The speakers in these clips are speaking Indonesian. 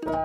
Bapa,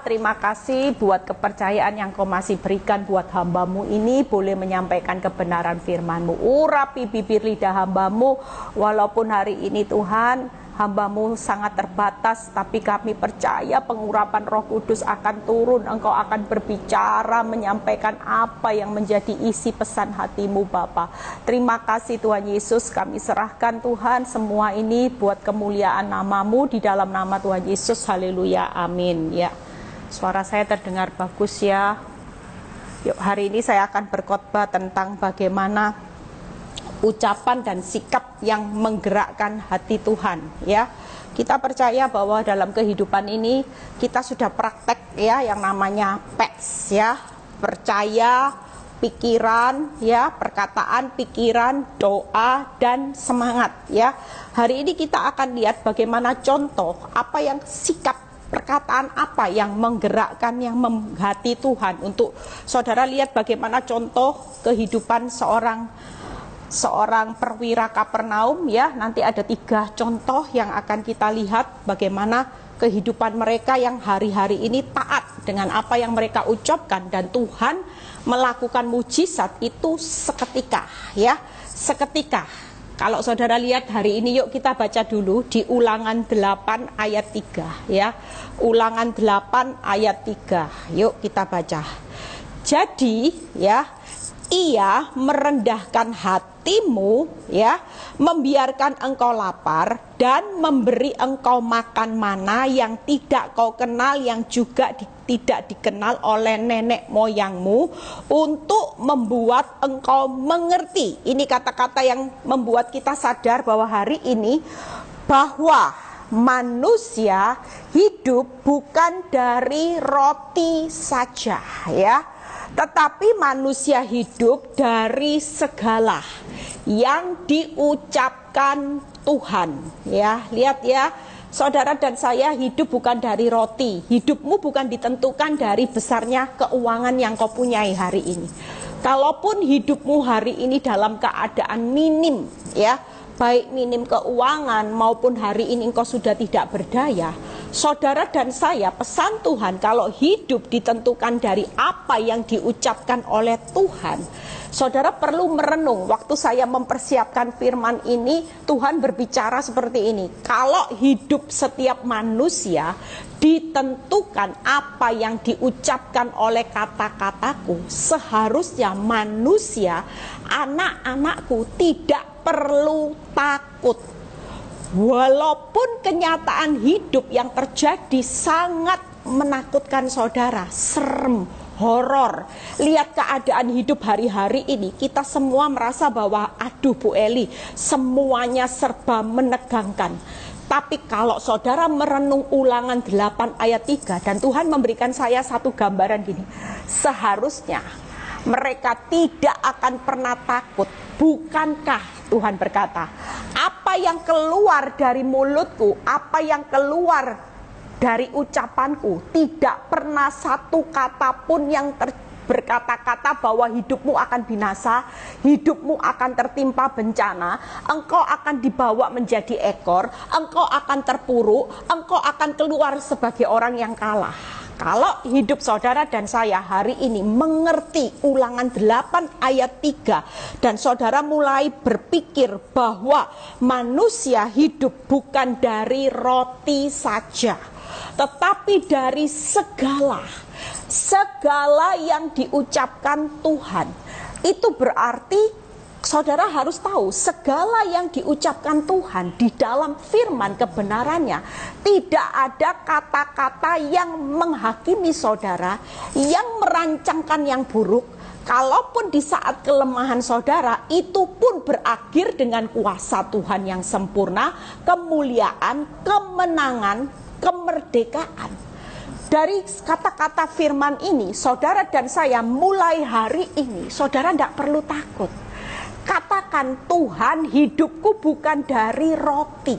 terima kasih buat kepercayaan yang Kau masih berikan buat hamba-Mu ini, boleh menyampaikan kebenaran firman-Mu. Urapi bibir lidah hamba-Mu, walaupun hari ini Tuhan, hamba-Mu sangat terbatas, tapi kami percaya pengurapan Roh Kudus akan turun, Engkau akan berbicara, menyampaikan apa yang menjadi isi pesan hati-Mu Bapa. Terima kasih Tuhan Yesus, kami serahkan Tuhan semua ini buat kemuliaan nama-Mu, di dalam nama Tuhan Yesus, haleluya, amin. Ya, suara saya terdengar bagus ya. Yuk, hari ini saya akan berkhotbah tentang bagaimana ucapan dan sikap yang menggerakkan hati Tuhan ya. Kita percaya bahwa dalam kehidupan ini kita sudah praktek ya yang namanya PETS ya. Percaya, pikiran ya, perkataan, pikiran, doa dan semangat ya. Hari ini kita akan lihat bagaimana contoh apa yang sikap perkataan apa yang menggerakkan, yang menghati Tuhan. Untuk saudara lihat bagaimana contoh kehidupan seorang perwira Kapernaum ya. Nanti ada 3 contoh yang akan kita lihat bagaimana kehidupan mereka yang hari-hari ini taat dengan apa yang mereka ucapkan, dan Tuhan melakukan mujizat itu seketika ya, seketika. Kalau saudara lihat hari ini, yuk kita baca dulu di Ulangan 8 ayat 3 ya. Ulangan 8 ayat 3. Yuk kita baca. Jadi ya, Ia merendahkan hatimu ya, membiarkan engkau lapar dan memberi engkau makan mana yang tidak kau kenal, yang juga tidak dikenal oleh nenek moyangmu, untuk membuat engkau mengerti. Ini kata-kata yang membuat kita sadar bahwa hari ini bahwa manusia hidup bukan dari roti saja ya, tetapi manusia hidup dari segala yang diucapkan Tuhan ya. Lihat ya, saudara dan saya hidup bukan dari roti. Hidupmu bukan ditentukan dari besarnya keuangan yang kau punyai hari ini. Kalaupun hidupmu hari ini dalam keadaan minim ya, baik minim keuangan maupun hari ini engkau sudah tidak berdaya, saudara dan saya, pesan Tuhan kalau hidup ditentukan dari apa yang diucapkan oleh Tuhan. Saudara perlu merenung, waktu saya mempersiapkan firman ini, Tuhan berbicara seperti ini. Kalau hidup setiap manusia ditentukan apa yang diucapkan oleh kata-kataku, seharusnya manusia, anak-anakku tidak perlu takut. Walaupun kenyataan hidup yang terjadi sangat menakutkan saudara, serem, horor. Lihat keadaan hidup hari-hari ini, kita semua merasa bahwa aduh Bu Eli, semuanya serba menegangkan. Tapi kalau saudara merenung Ulangan 8 ayat 3, dan Tuhan memberikan saya satu gambaran gini, seharusnya mereka tidak akan pernah takut. Bukankah Tuhan berkata, apa yang keluar dari mulutku, apa yang keluar dari ucapanku, tidak pernah satu kata pun yang berkata-kata bahwa hidupmu akan binasa, hidupmu akan tertimpa bencana, engkau akan dibawa menjadi ekor, engkau akan terpuruk, engkau akan keluar sebagai orang yang kalah. Kalau hidup saudara dan saya hari ini mengerti Ulangan 8 ayat 3, dan saudara mulai berpikir bahwa manusia hidup bukan dari roti saja, tetapi dari segala yang diucapkan Tuhan. Itu berarti saudara harus tahu, segala yang diucapkan Tuhan di dalam firman kebenarannya, tidak ada kata-kata yang menghakimi saudara, yang merancangkan yang buruk. Kalaupun di saat kelemahan saudara, itu pun berakhir dengan kuasa Tuhan yang sempurna, kemuliaan, kemenangan, kemerdekaan. Dari kata-kata firman ini, saudara dan saya mulai hari ini, saudara tidak perlu takut. Katakan, Tuhan, hidupku bukan dari roti.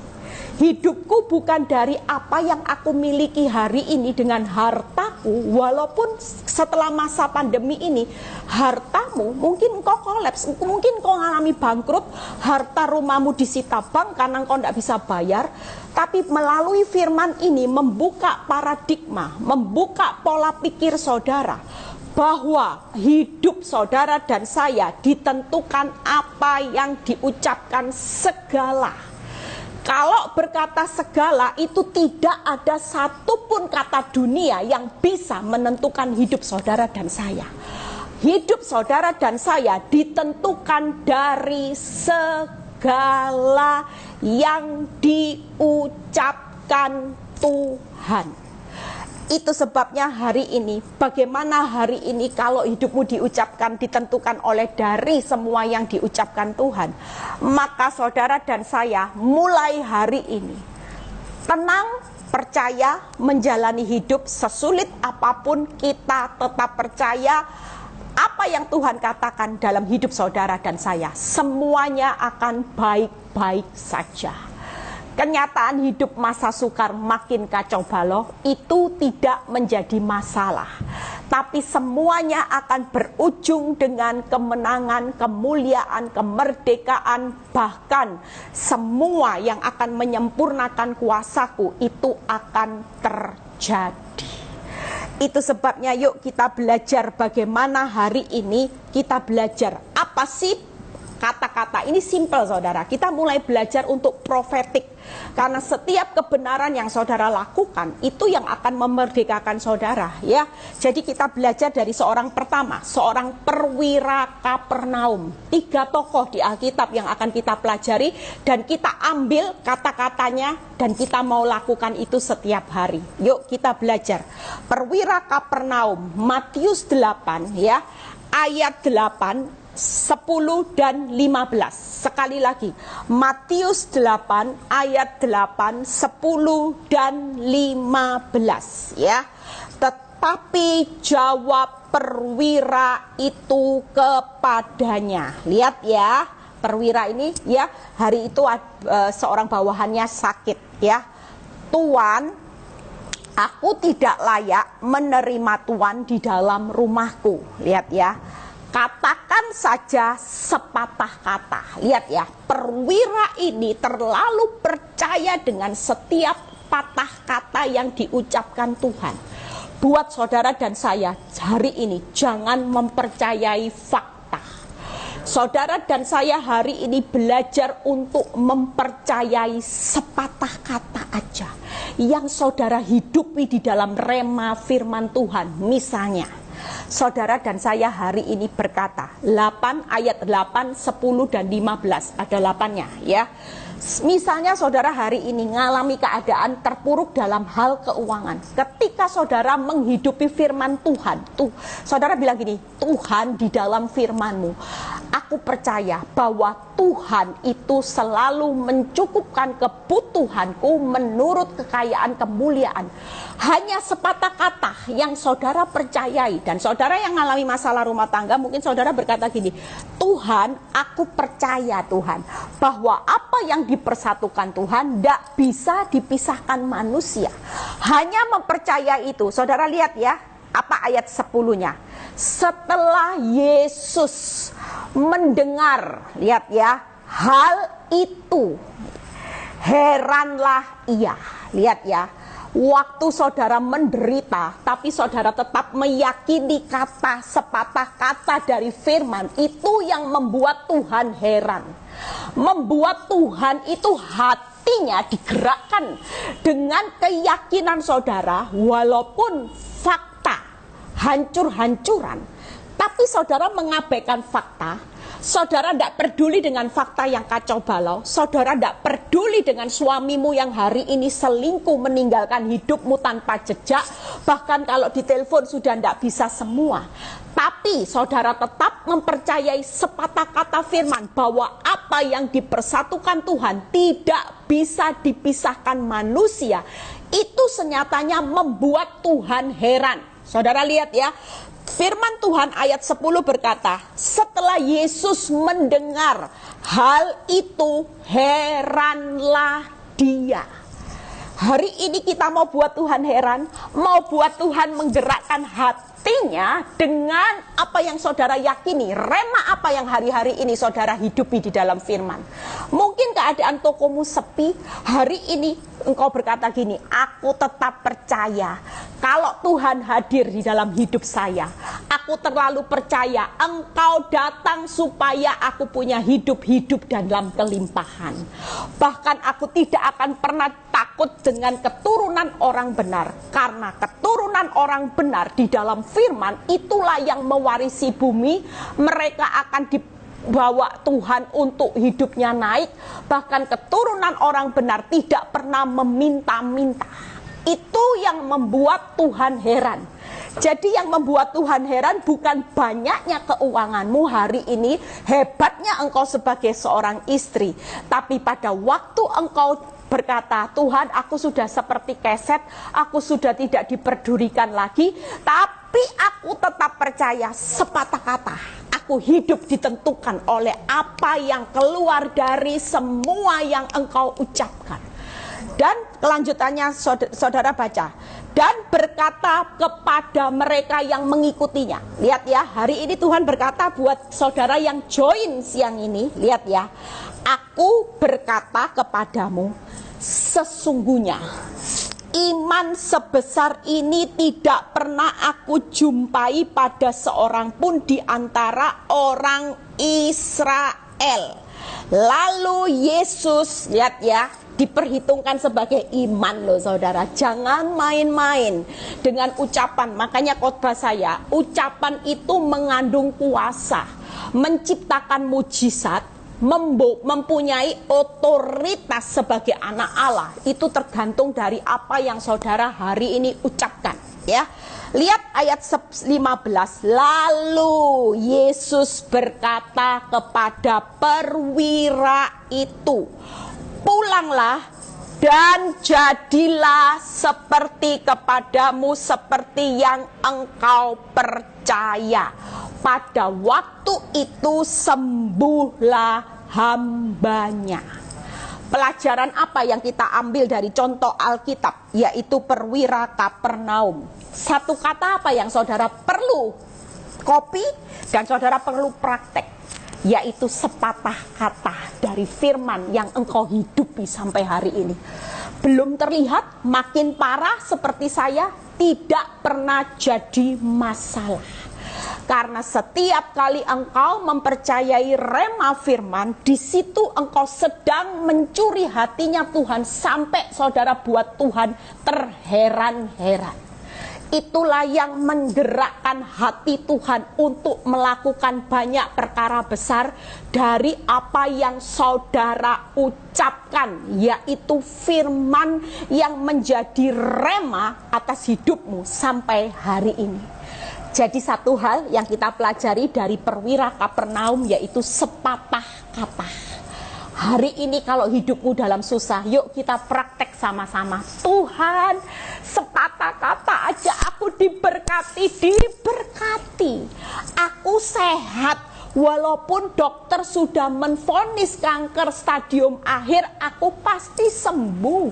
Hidupku bukan dari apa yang aku miliki hari ini dengan hartaku. Walaupun setelah masa pandemi ini hartamu mungkin engkau kolaps, mungkin engkau mengalami bangkrut, harta rumahmu disita bank karena engkau tidak bisa bayar. Tapi melalui firman ini membuka paradigma, membuka pola pikir saudara, bahwa hidup saudara dan saya ditentukan apa yang diucapkan segala. Kalau berkata segala itu tidak ada satupun kata dunia yang bisa menentukan hidup saudara dan saya. Hidup saudara dan saya ditentukan dari segala yang diucapkan Tuhan. Itu sebabnya hari ini, bagaimana hari ini kalau hidupmu diucapkan, ditentukan oleh dari semua yang diucapkan Tuhan. Maka saudara dan saya mulai hari ini tenang, percaya, menjalani hidup sesulit apapun, kita tetap percaya apa yang Tuhan katakan dalam hidup saudara dan saya. Semuanya akan baik-baik saja. Kenyataan hidup masa sukar makin kacau balau itu tidak menjadi masalah. Tapi semuanya akan berujung dengan kemenangan, kemuliaan, kemerdekaan. Bahkan semua yang akan menyempurnakan kuasaku itu akan terjadi. Itu sebabnya yuk kita belajar bagaimana hari ini kita belajar apa sih kata-kata. Ini simple saudara, kita mulai belajar untuk profetik. Karena setiap kebenaran yang saudara lakukan itu yang akan memerdekakan saudara, ya. Jadi kita belajar dari seorang pertama, seorang perwira Kapernaum. 3 tokoh di Alkitab yang akan kita pelajari dan kita ambil kata-katanya dan kita mau lakukan itu setiap hari. Yuk kita belajar. Perwira Kapernaum, Matius 8 ya, ayat 8, 10 dan 15. Sekali lagi, Matius 8 ayat 8, 10 dan 15 ya. Tetapi jawab perwira itu kepadanya. Lihat ya, perwira ini ya, hari itu seorang bawahannya sakit ya. Tuan, aku tidak layak menerima Tuan di dalam rumahku. Lihat ya. Katakan saja sepatah kata. Lihat ya, perwira ini terlalu percaya dengan setiap patah kata yang diucapkan Tuhan. Buat saudara dan saya hari ini jangan mempercayai fakta. Saudara dan saya hari ini belajar untuk mempercayai sepatah kata aja yang saudara hidupi di dalam rema firman Tuhan. Misalnya, saudara dan saya hari ini berkata 8 ayat 8, 10 dan 15. Ada 8-nya ya. Misalnya saudara hari ini mengalami keadaan terpuruk dalam hal keuangan. Ketika saudara menghidupi firman Tuhan, saudara bilang gini, Tuhan di dalam firman-Mu, aku percaya bahwa Tuhan itu selalu mencukupkan kebutuhanku menurut kekayaan kemuliaan. Hanya sepatah kata yang saudara percayai. Dan saudara yang mengalami masalah rumah tangga, mungkin saudara berkata gini, Tuhan, aku percaya Tuhan bahwa apa yang dipersatukan Tuhan tidak bisa dipisahkan manusia. Hanya mempercayai itu. Saudara lihat ya, apa ayat 10-nya. Setelah Yesus mendengar, lihat ya, hal itu, heranlah ia. Lihat ya, waktu saudara menderita, tapi saudara tetap meyakini kata sepatah kata dari firman, itu yang membuat Tuhan heran. Membuat Tuhan itu hatinya digerakkan dengan keyakinan saudara, walaupun fakta hancur-hancuran, tapi saudara mengabaikan fakta. Saudara tidak peduli dengan fakta yang kacau balau. Saudara tidak peduli dengan suamimu yang hari ini selingkuh, meninggalkan hidupmu tanpa jejak. Bahkan kalau ditelepon sudah tidak bisa semua. Tapi saudara tetap mempercayai sepatah kata firman bahwa apa yang dipersatukan Tuhan tidak bisa dipisahkan manusia. Itu senyatanya membuat Tuhan heran. Saudara lihat ya. Firman Tuhan ayat 10 berkata, setelah Yesus mendengar hal itu, heranlah Dia. Hari ini kita mau buat Tuhan heran, mau buat Tuhan menggerakkan hatinya dengan apa yang saudara yakini, rema apa yang hari-hari ini saudara hidupi di dalam firman. Mungkin keadaan tokomu sepi, hari ini engkau berkata gini, aku tetap percaya kalau Tuhan hadir di dalam hidup saya. Aku terlalu percaya engkau datang supaya aku punya hidup dalam kelimpahan. Bahkan aku tidak akan pernah takut dengan keturunan orang benar. Karena keturunan orang benar di dalam firman itulah yang mewarisi bumi. Mereka akan dibawa Tuhan untuk hidupnya naik. Bahkan keturunan orang benar tidak pernah meminta-minta. Itu yang membuat Tuhan heran. Jadi yang membuat Tuhan heran bukan banyaknya keuanganmu hari ini, hebatnya engkau sebagai seorang istri. Tapi pada waktu engkau berkata, Tuhan aku sudah seperti keset, aku sudah tidak diperdulikan lagi, tapi aku tetap percaya sepatah kata. Aku hidup ditentukan oleh apa yang keluar dari semua yang engkau ucapkan. Dan kelanjutannya saudara baca, dan berkata kepada mereka yang mengikutinya. Lihat ya, hari ini Tuhan berkata buat saudara yang join siang ini, lihat ya, aku berkata kepadamu, sesungguhnya iman sebesar ini tidak pernah aku jumpai pada seorang pun di antara orang Israel. Lalu Yesus, lihat ya, diperhitungkan sebagai iman loh saudara. Jangan main-main dengan ucapan. Makanya khotbah saya, ucapan itu mengandung kuasa, menciptakan mujizat, mempunyai otoritas sebagai anak Allah. Itu tergantung dari apa yang saudara hari ini ucapkan ya. Lihat ayat 15. Lalu Yesus berkata kepada perwira itu, pulanglah dan jadilah seperti kepadamu seperti yang engkau percaya. Pada waktu itu sembuhlah hambanya. Pelajaran apa yang kita ambil dari contoh Alkitab, yaitu perwira Kapernaum? Satu kata apa yang saudara perlu copy dan saudara perlu praktek, yaitu sepatah kata dari firman yang engkau hidupi sampai hari ini. Belum terlihat, makin parah seperti saya, tidak pernah jadi masalah. Karena setiap kali engkau mempercayai rema firman, di situ engkau sedang mencuri hatinya Tuhan sampai saudara buat Tuhan terheran-heran. Itulah yang menggerakkan hati Tuhan untuk melakukan banyak perkara besar dari apa yang saudara ucapkan, yaitu firman yang menjadi rema atas hidupmu sampai hari ini. Jadi satu hal yang kita pelajari dari perwira Kapernaum, yaitu sepatah kata. Hari ini kalau hidupmu dalam susah, yuk kita praktek sama-sama. Tuhan, sepatah kata aja aku diberkati. Aku sehat, walaupun dokter sudah menvonis kanker stadium akhir, aku pasti sembuh.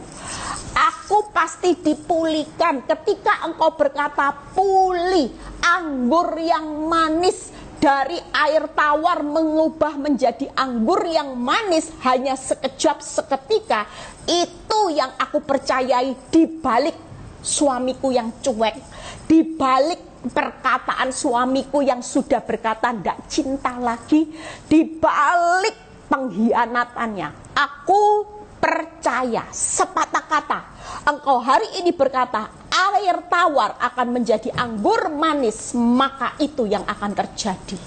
Aku pasti dipulihkan. Ketika engkau berkata pulih, anggur yang manis dari air tawar mengubah menjadi anggur yang manis hanya sekejap seketika. Itu yang aku percayai di balik suamiku yang cuek, di balik perkataan suamiku yang sudah berkata tidak cinta lagi, di balik pengkhianatannya. Aku percaya sepatah kata engkau hari ini berkata air tawar akan menjadi anggur manis, maka itu yang akan terjadi.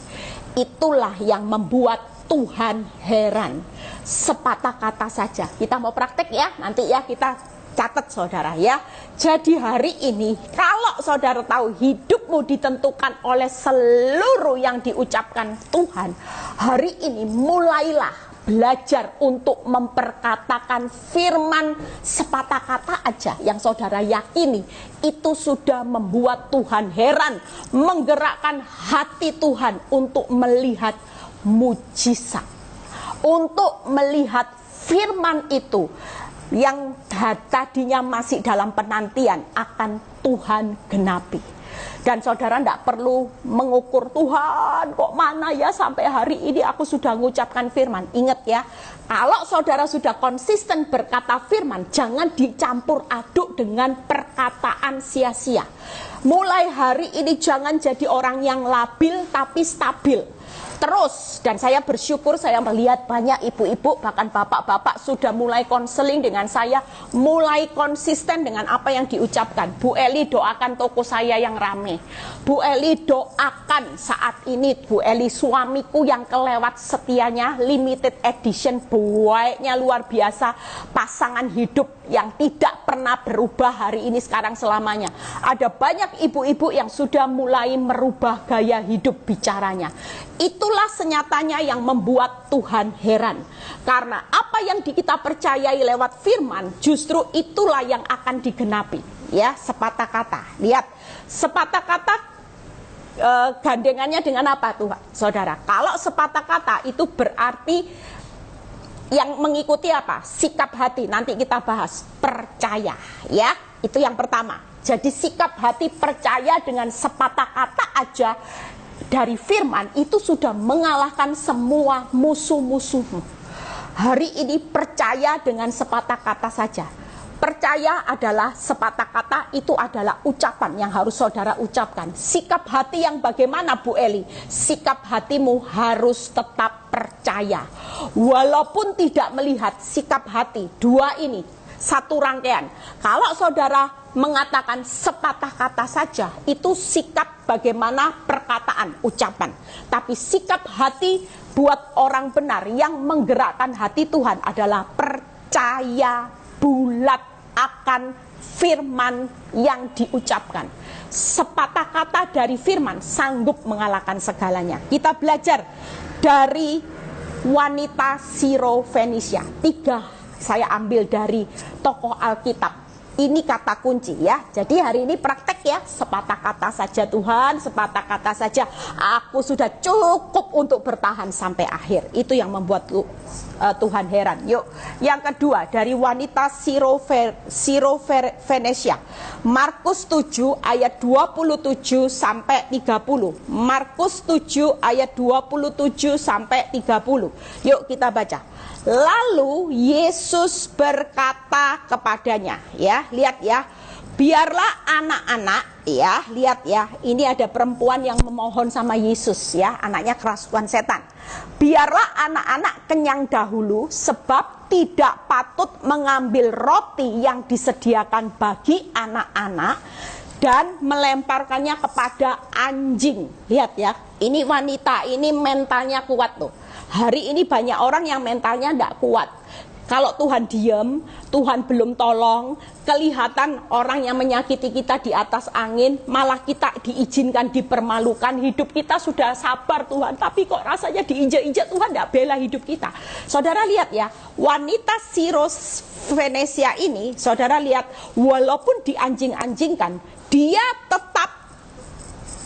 Itulah yang membuat Tuhan heran. Sepatah kata saja. Kita mau praktek ya, nanti ya kita catat saudara ya. Jadi hari ini kalau saudara tahu hidupmu ditentukan oleh seluruh yang diucapkan Tuhan, hari ini mulailah belajar untuk memperkatakan firman sepatah kata aja yang saudara yakini. Itu sudah membuat Tuhan heran, menggerakkan hati Tuhan untuk melihat mujizat, untuk melihat firman itu yang tadinya masih dalam penantian akan Tuhan genapi. Dan saudara tidak perlu mengukur, Tuhan kok mana ya sampai hari ini aku sudah mengucapkan firman. Ingat ya, kalau saudara sudah konsisten berkata firman, jangan dicampur aduk dengan perkataan sia-sia. Mulai hari ini jangan jadi orang yang labil tapi stabil. Terus, dan saya bersyukur saya melihat banyak ibu-ibu bahkan bapak-bapak sudah mulai konseling dengan saya, mulai konsisten dengan apa yang diucapkan. Bu Eli doakan toko saya yang rame. Bu Eli doakan saat ini Bu Eli suamiku yang kelewat setianya, limited edition, baiknya luar biasa, pasangan hidup yang tidak pernah berubah hari ini sekarang selamanya. Ada banyak ibu-ibu yang sudah mulai merubah gaya hidup bicaranya. Itulah senyatanya yang membuat Tuhan heran. Karena apa yang kita percayai lewat firman, justru itulah yang akan digenapi. Ya, sepatah kata. Lihat, sepatah kata gandengannya dengan apa Tuhan? Saudara, kalau sepatah kata itu berarti yang mengikuti apa? Sikap hati. Nanti kita bahas. Percaya. Ya, itu yang pertama. Jadi sikap hati percaya dengan sepatah kata aja dari firman itu sudah mengalahkan semua musuh-musuhmu. Hari ini percaya dengan sepatah kata saja. Percaya adalah sepatah kata, itu adalah ucapan yang harus saudara ucapkan. Sikap hati yang bagaimana Bu Eli? Sikap hatimu harus tetap percaya. Walaupun tidak melihat sikap hati, dua ini satu rangkaian. Kalau saudara mengatakan sepatah kata saja, itu sikap bagaimana perkataan, ucapan. Tapi sikap hati buat orang benar yang menggerakkan hati Tuhan adalah percaya bulat akan firman yang diucapkan. Sepatah kata dari firman sanggup mengalahkan segalanya. Kita belajar dari wanita Sirofenisia. 3 saya ambil dari tokoh Alkitab. Ini kata kunci ya. Jadi hari ini praktek ya. Sepatah kata saja Tuhan, sepatah kata saja. Aku sudah cukup untuk bertahan sampai akhir. Itu yang membuat Tuhan heran. Yuk, yang kedua dari wanita Sirofenisia. Markus 7 ayat 27 sampai 30. Markus 7 ayat 27 sampai 30. Yuk kita baca. Lalu Yesus berkata kepadanya, ya, lihat ya, biarlah anak-anak, ya, lihat ya, ini ada perempuan yang memohon sama Yesus ya, anaknya kerasukan setan. Biarlah anak-anak kenyang dahulu, sebab tidak patut mengambil roti yang disediakan bagi anak-anak dan melemparkannya kepada anjing. Lihat ya, ini wanita ini mentalnya kuat tuh. Hari ini banyak orang yang mentalnya tidak kuat. Kalau Tuhan diam, Tuhan belum tolong, kelihatan orang yang menyakiti kita di atas angin, malah kita diizinkan, dipermalukan. Hidup kita sudah sabar Tuhan, tapi kok rasanya diinjak-injak Tuhan tidak bela hidup kita. Saudara lihat ya, wanita Sirofenisia ini, saudara lihat, walaupun dianjing-anjingkan, dia tetap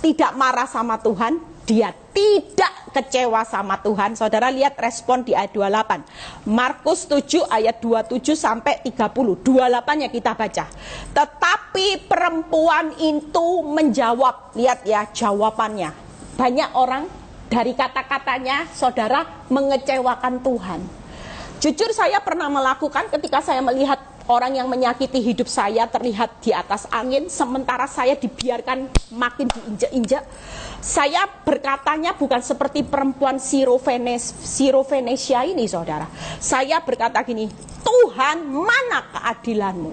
tidak marah sama Tuhan. Dia tidak kecewa sama Tuhan. Saudara lihat respon di ayat 28. Markus 7 ayat 27 sampai 30. 28-nya kita baca. Tetapi perempuan itu menjawab. Lihat ya jawabannya. Banyak orang dari kata-katanya saudara mengecewakan Tuhan. Jujur saya pernah melakukan ketika saya melihat orang yang menyakiti hidup saya terlihat di atas angin, sementara saya dibiarkan makin diinjak-injak. Saya berkatanya bukan seperti perempuan Sirofenisia ini, saudara. Saya berkata gini, Tuhan, mana keadilanmu?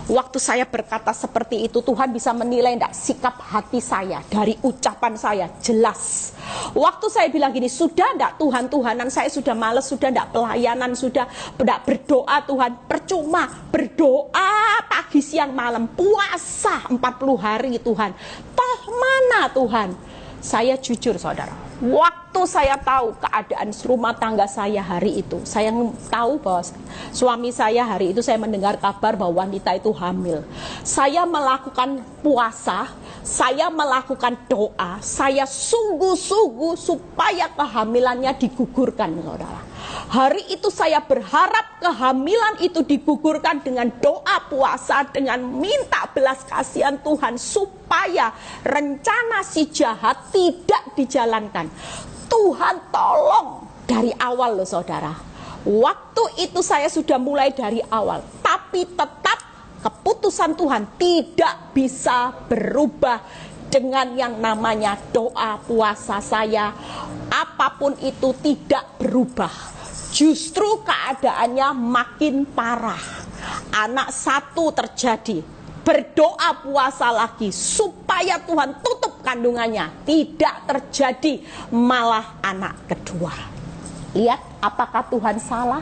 Waktu saya berkata seperti itu, Tuhan bisa menilai enggak sikap hati saya dari ucapan saya, jelas. Waktu saya bilang gini, sudah enggak Tuhan-Tuhanan, saya sudah males, sudah enggak pelayanan, sudah enggak berdoa Tuhan, percuma berdoa pagi siang malam, puasa 40 hari Tuhan. Toh mana Tuhan? Saya jujur saudara, Waktu saya tahu keadaan rumah tangga saya hari itu, saya tahu bahwa suami saya hari itu, saya mendengar kabar bahwa wanita itu hamil. Saya melakukan puasa, saya melakukan doa, saya sungguh-sungguh supaya kehamilannya digugurkan, saudara. Hari itu saya berharap kehamilan itu digugurkan dengan doa puasa, dengan minta belas kasihan Tuhan supaya rencana si jahat tidak dijalankan. Tuhan tolong dari awal loh saudara. Waktu itu saya sudah mulai dari awal, tapi tetap keputusan Tuhan tidak bisa berubah dengan yang namanya doa puasa saya. Apapun itu tidak berubah. Justru keadaannya makin parah. Anak satu terjadi. Berdoa puasa lagi supaya Tuhan tutup kandungannya. Tidak terjadi, malah anak kedua. Lihat apakah Tuhan salah?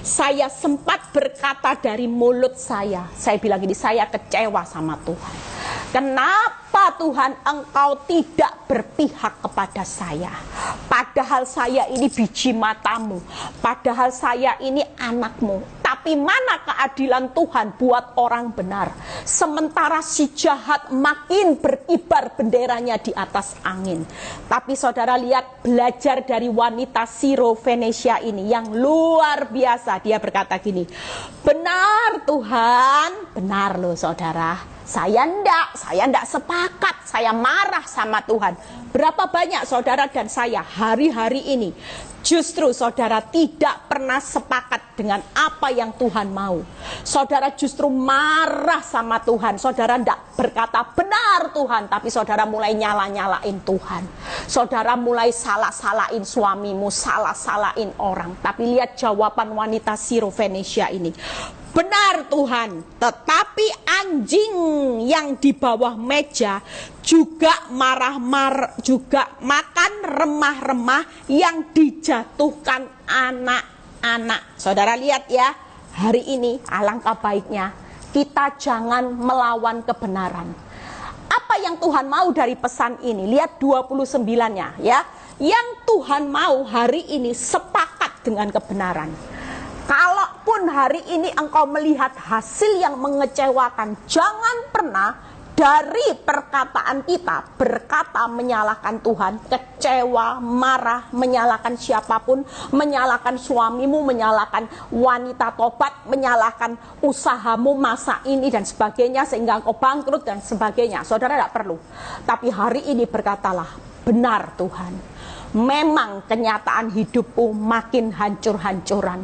Saya sempat berkata dari mulut saya bilang gini, saya kecewa sama Tuhan. Kenapa Tuhan engkau tidak berpihak kepada saya? Padahal saya ini biji matamu, padahal saya ini anakmu. Tapi mana keadilan Tuhan buat orang benar? Sementara si jahat makin berkibar benderanya di atas angin. Tapi saudara lihat, belajar dari wanita Siro-Venesia ini yang luar biasa. Dia berkata gini, benar Tuhan, benar loh saudara. Saya enggak sepakat, saya marah sama Tuhan. Berapa banyak saudara dan saya hari-hari ini justru saudara tidak pernah sepakat dengan apa yang Tuhan mau. Saudara justru marah sama Tuhan. Saudara enggak berkata benar Tuhan, tapi saudara mulai nyala-nyalain Tuhan. Saudara mulai salah-salahin suamimu, salah-salahin orang. Tapi lihat jawaban wanita Siro-Venesia ini. Benar Tuhan, tetapi anjing yang di bawah meja juga juga makan remah-remah yang dijatuhkan anak-anak. Saudara lihat ya, hari ini alangkah baiknya kita jangan melawan kebenaran. Apa yang Tuhan mau dari pesan ini? Lihat 29-nya ya. Yang Tuhan mau hari ini sepakat dengan kebenaran. Kalaupun hari ini engkau melihat hasil yang mengecewakan, jangan pernah dari perkataan kita berkata menyalahkan Tuhan, kecewa, marah, menyalahkan siapapun, menyalahkan suamimu, menyalahkan wanita tobat, menyalahkan usahamu masa ini dan sebagainya sehingga engkau bangkrut dan sebagainya. Saudara tidak perlu. Tapi hari ini berkatalah, benar Tuhan. Memang kenyataan hidupku makin hancur-hancuran.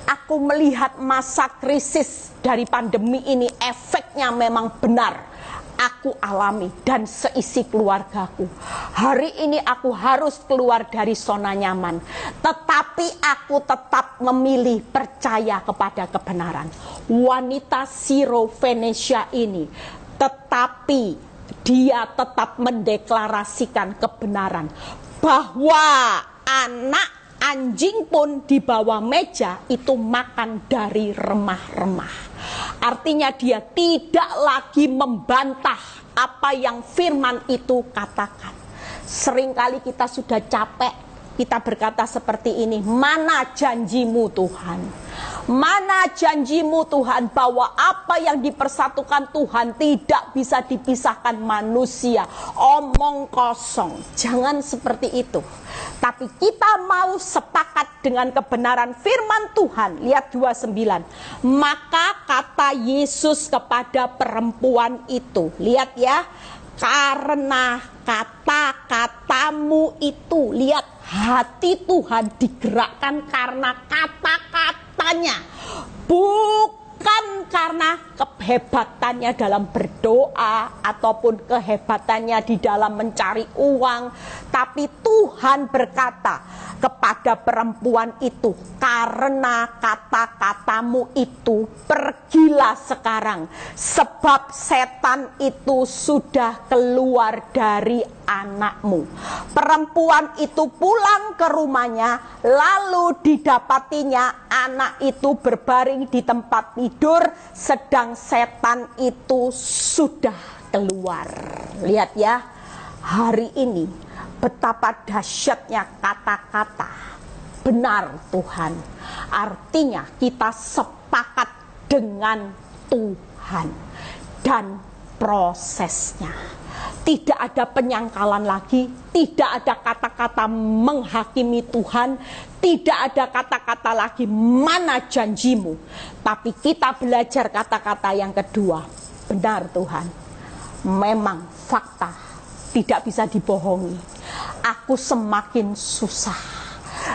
Aku melihat masa krisis dari pandemi ini, efeknya memang benar aku alami dan seisi keluargaku. Hari ini aku harus keluar dari zona nyaman, tetapi aku tetap memilih percaya kepada kebenaran. Wanita Siro-Venesia ini, tetapi dia tetap mendeklarasikan kebenaran bahwa anak anjing pun di bawah meja itu makan dari remah-remah. Artinya dia tidak lagi membantah apa yang firman itu katakan. Seringkali kita sudah capek, kita berkata seperti ini, mana janjimu Tuhan? Mana janjimu Tuhan bahwa apa yang dipersatukan Tuhan tidak bisa dipisahkan manusia? Omong kosong. Jangan seperti itu. Tapi kita mau sepakat dengan kebenaran firman Tuhan. Lihat 29. Maka kata Yesus kepada perempuan itu. Lihat ya. Karena kata-katamu itu. Lihat, hati Tuhan digerakkan karena kata-katanya. Bukan karena kehebatannya dalam berdoa ataupun kehebatannya di dalam mencari uang. Tapi Tuhan berkata kepada perempuan itu, karena kata-katamu itu, pergilah sekarang, sebab setan itu sudah keluar dari anakmu. Perempuan itu pulang ke rumahnya, lalu didapatinya anak itu berbaring di tempat tidur, sedang setan itu sudah keluar. Lihat ya, hari ini betapa dahsyatnya kata-kata benar Tuhan. Artinya kita sepakat dengan Tuhan dan prosesnya. Tidak ada penyangkalan lagi, tidak ada kata-kata menghakimi Tuhan, tidak ada kata-kata lagi mana janjimu. Tapi kita belajar kata-kata yang kedua, benar Tuhan, memang fakta tidak bisa dibohongi. Aku semakin susah,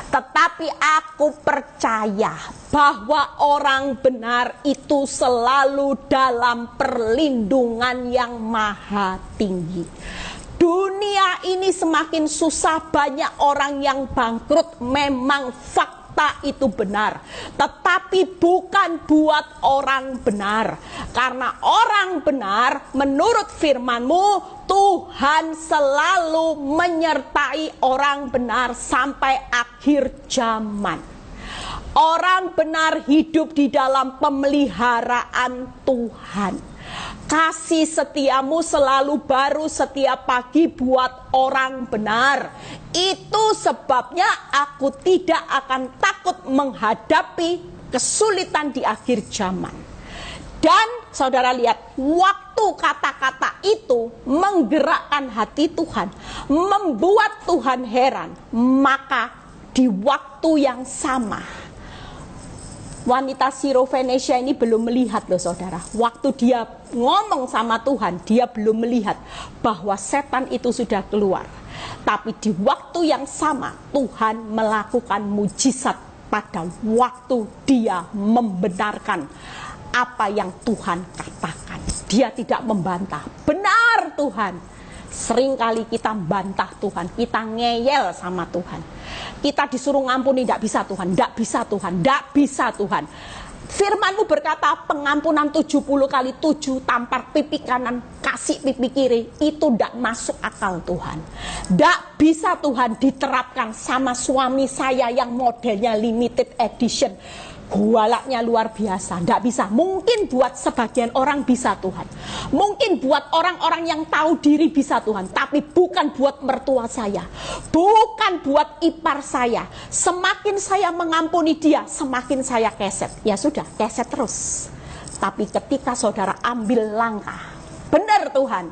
tetapi aku percaya bahwa orang benar itu selalu dalam perlindungan yang maha tinggi. Dunia ini semakin susah, banyak orang yang bangkrut, memang fakta itu benar. Tetapi bukan buat orang benar. Karena orang benar menurut firman-Mu, Tuhan selalu menyertai orang benar sampai akhir zaman. Orang benar hidup di dalam pemeliharaan Tuhan. Kasih setiamu selalu baru setiap pagi buat orang benar. Itu sebabnya aku tidak akan takut menghadapi kesulitan di akhir zaman. Dan saudara lihat, waktu kata-kata itu menggerakkan hati Tuhan, membuat Tuhan heran. Maka di waktu yang sama, wanita Sirofenesia ini belum melihat loh saudara. Waktu dia ngomong sama Tuhan, dia belum melihat bahwa setan itu sudah keluar. Tapi di waktu yang sama, Tuhan melakukan mujizat pada waktu dia membenarkan apa yang Tuhan katakan. Dia tidak membantah. Benar Tuhan. Seringkali kita bantah Tuhan, kita ngeyel sama Tuhan. Kita disuruh ngampuni, tidak bisa Tuhan, tidak bisa Tuhan, tidak bisa Tuhan. Firman-Mu berkata pengampunan 70 kali 7 tampar pipi kanan, kasih pipi kiri. Itu tidak masuk akal Tuhan. Tidak bisa Tuhan diterapkan sama suami saya yang modelnya limited edition. Gualaknya luar biasa, tidak bisa. Mungkin buat sebagian orang bisa Tuhan. Mungkin buat orang-orang yang tahu diri bisa Tuhan. Tapi bukan buat mertua saya. Bukan buat ipar saya. Semakin saya mengampuni dia, semakin saya keset. Ya sudah, keset terus. Tapi ketika saudara ambil langkah, benar Tuhan,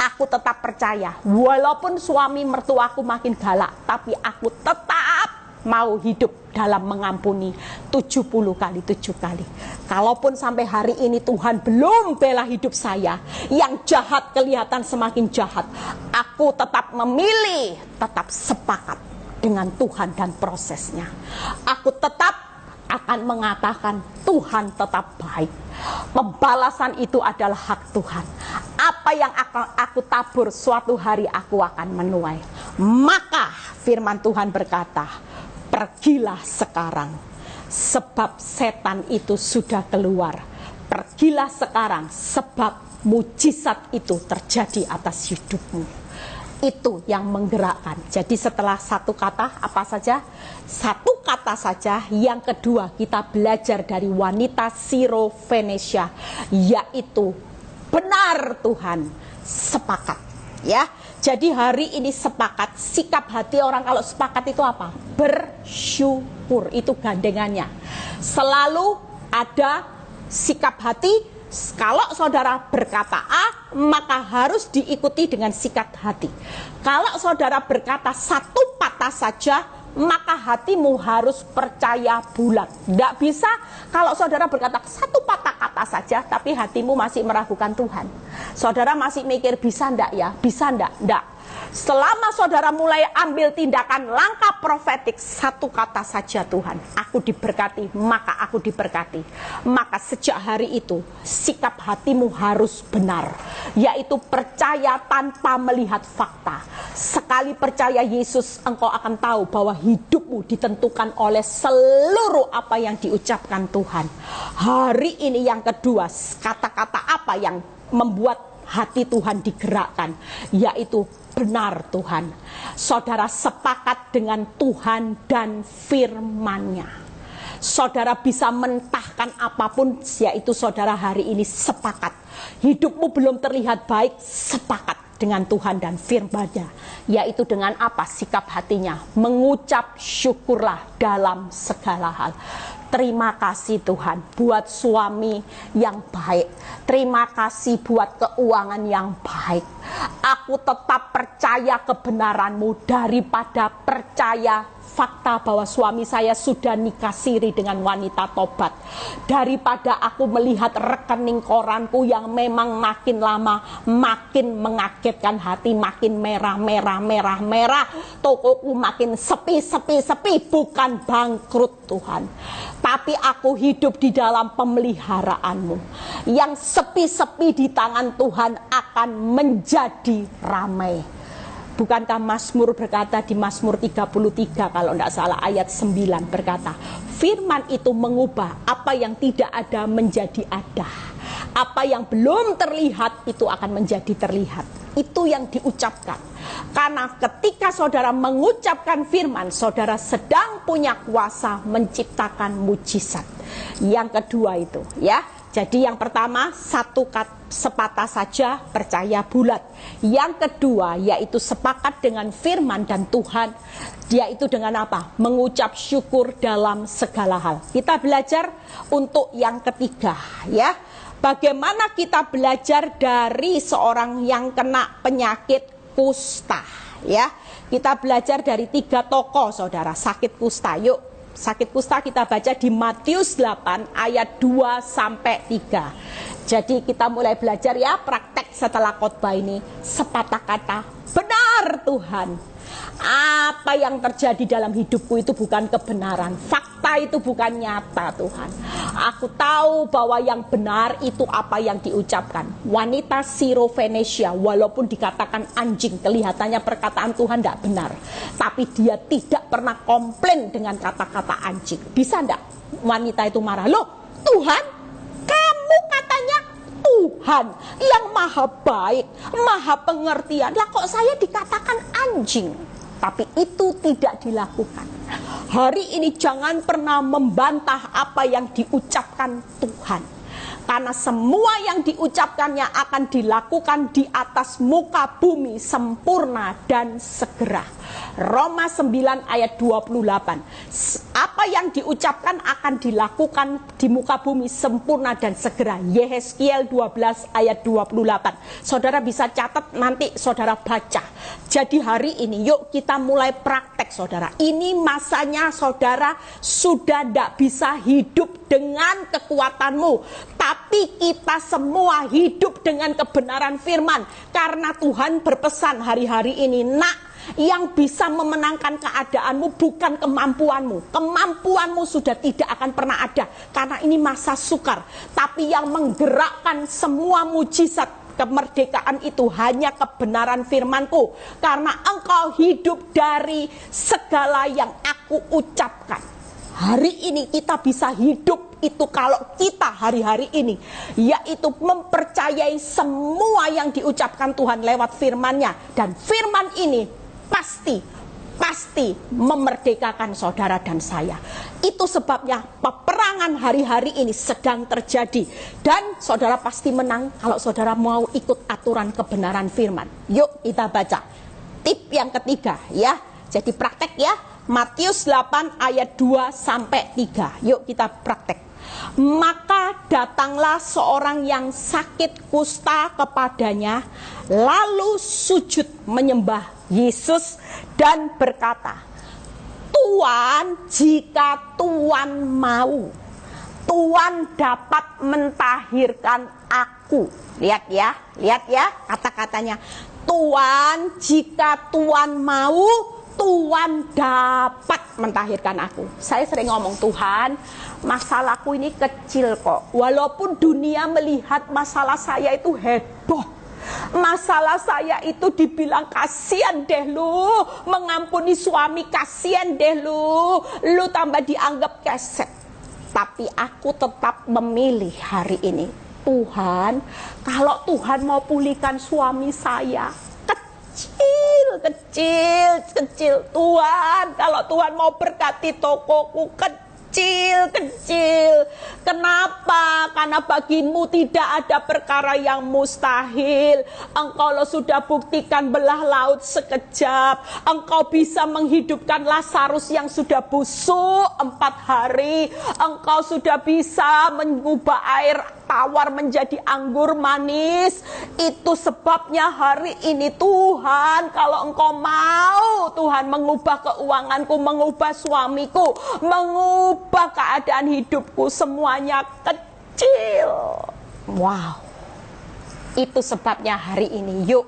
aku tetap percaya. Walaupun suami mertuaku makin galak, tapi aku tetap mau hidup dalam mengampuni 70 kali 7 kali. Kalaupun sampai hari ini Tuhan belum bela hidup saya, yang jahat kelihatan semakin jahat, aku tetap memilih, tetap sepakat dengan Tuhan dan prosesnya. Aku tetap akan mengatakan Tuhan tetap baik. Pembalasan itu adalah hak Tuhan. Apa yang akan aku tabur, suatu hari aku akan menuai. Maka firman Tuhan berkata, pergilah sekarang, sebab setan itu sudah keluar. Pergilah sekarang, sebab mujizat itu terjadi atas hidupmu. Itu yang menggerakkan. Jadi setelah satu kata, apa saja? Satu kata saja. Yang kedua, kita belajar dari wanita Sirofenesia, yaitu benar Tuhan, sepakat. Ya, jadi hari ini sepakat. Sikap hati orang kalau sepakat itu apa? Bersyukur, itu gandengannya. Selalu ada sikap hati. Kalau saudara berkata A, maka harus diikuti dengan sikap hati. Kalau saudara berkata satu patah saja, maka hatimu harus percaya bulat. Tidak bisa kalau saudara berkata satu patah kata saja, tapi hatimu masih meragukan Tuhan. Saudara masih mikir bisa ndak ya? Bisa ndak? Ndak. Selama saudara mulai ambil tindakan langkah profetik, satu kata saja Tuhan, aku diberkati, maka aku diberkati. Maka sejak hari itu, sikap hatimu harus benar, yaitu percaya tanpa melihat fakta. Sekali percaya Yesus, engkau akan tahu bahwa hidupmu ditentukan oleh seluruh apa yang diucapkan Tuhan. Hari ini yang kedua, kata-kata apa yang membuat hati Tuhan digerakkan, yaitu benar Tuhan. Saudara sepakat dengan Tuhan dan firman-Nya. Saudara bisa mentahkan apapun, yaitu saudara hari ini sepakat. Hidupmu belum terlihat baik, sepakat dengan Tuhan dan firman-Nya, yaitu dengan apa? Sikap hatinya, mengucap syukurlah dalam segala hal. Terima kasih Tuhan buat suami yang baik. Terima kasih buat keuangan yang baik. Aku tetap percaya kebenaran-Mu daripada percaya fakta bahwa suami saya sudah nikah siri dengan wanita tobat. Daripada aku melihat rekening koranku yang memang makin lama makin mengagetkan hati, makin merah. Tokoku makin sepi, bukan bangkrut Tuhan. Tapi aku hidup di dalam pemeliharaan-Mu. Yang sepi-sepi di tangan Tuhan akan menjadi ramai. Bukankah Mazmur berkata di Mazmur 33 kalau tidak salah ayat 9 berkata, firman itu mengubah apa yang tidak ada menjadi ada. Apa yang belum terlihat itu akan menjadi terlihat. Itu yang diucapkan. Karena ketika saudara mengucapkan firman, saudara sedang punya kuasa menciptakan mujizat. Yang kedua itu ya. Jadi yang pertama sepatah saja percaya bulat. Yang kedua yaitu sepakat dengan firman dan Tuhan. Yaitu dengan apa? Mengucap syukur dalam segala hal. Kita belajar untuk yang ketiga ya. Bagaimana kita belajar dari seorang yang kena penyakit kusta ya. Kita belajar dari 3 tokoh saudara sakit kusta. Yuk. Sakit kusta kita baca di Matius 8 ayat 2 sampai 3. Jadi kita mulai belajar ya, praktek setelah khotbah ini. Sepatah kata, benar Tuhan. Apa yang terjadi dalam hidupku itu bukan kebenaran. Fakta itu bukan nyata Tuhan. Aku tahu bahwa yang benar itu apa yang diucapkan. Wanita Siro-Venesia walaupun dikatakan anjing, kelihatannya perkataan Tuhan tidak benar. Tapi dia tidak pernah komplain dengan kata-kata anjing. Bisa tidak wanita itu marah? Loh Tuhan, kamu katanya Tuhan yang maha baik, maha pengertian. Lah kok saya dikatakan anjing? Tapi itu tidak dilakukan. Hari ini jangan pernah membantah apa yang diucapkan Tuhan. Karena semua yang diucapkannya akan dilakukan di atas muka bumi sempurna dan segera. Roma 9 ayat 28. Apa yang diucapkan akan dilakukan di muka bumi sempurna dan segera. Yehezkiel 12 ayat 28. Saudara bisa catat, nanti saudara baca. Jadi hari ini yuk kita mulai praktek saudara. Ini masanya saudara sudah tidak bisa hidup dengan kekuatanmu. Tapi kita semua hidup dengan kebenaran firman. Karena Tuhan berpesan hari-hari ini, nak, yang bisa memenangkan keadaanmu bukan kemampuanmu. Kemampuanmu sudah tidak akan pernah ada. Karena ini masa sukar. Tapi yang menggerakkan semua mujizat kemerdekaan itu hanya kebenaran firmanku. Karena engkau hidup dari segala yang aku ucapkan. Hari ini kita bisa hidup itu kalau kita hari-hari ini yaitu mempercayai semua yang diucapkan Tuhan lewat firman-Nya. Dan firman ini pasti memerdekakan saudara dan saya. Itu sebabnya peperangan hari-hari ini sedang terjadi. Dan saudara pasti menang kalau saudara mau ikut aturan kebenaran firman. Yuk kita baca tip yang ketiga ya. Jadi praktek ya. Matius 8 ayat 2 sampai 3. Yuk kita praktek. Maka datanglah seorang yang sakit kusta kepadanya, lalu sujud menyembah Yesus dan berkata, Tuhan, jika Tuhan mau, Tuhan dapat mentahirkan aku. Lihat ya kata-katanya. Tuhan, jika Tuhan mau, Tuhan dapat mentahirkan aku. Saya sering ngomong, Tuhan, masalahku ini kecil kok. Walaupun dunia melihat masalah saya itu heboh. Masalah saya itu dibilang kasihan deh lu, mengampuni suami kasihan deh lu tambah dianggap keset. Tapi aku tetap memilih hari ini, Tuhan, kalau Tuhan mau pulihkan suami saya, kecil Tuhan, kalau Tuhan mau berkati tokoku, kecil kecil-kecil. Kenapa? Karena bagimu tidak ada perkara yang mustahil. Engkau sudah buktikan belah laut sekejap. Engkau bisa menghidupkan Lazarus yang sudah busuk 4 hari. Engkau sudah bisa mengubah air tawar menjadi anggur manis. Itu sebabnya hari ini Tuhan, kalau engkau mau, Tuhan mengubah keuanganku, mengubah suamiku, mengubah keadaan hidupku, semuanya kecil. Wow. Itu sebabnya hari ini, yuk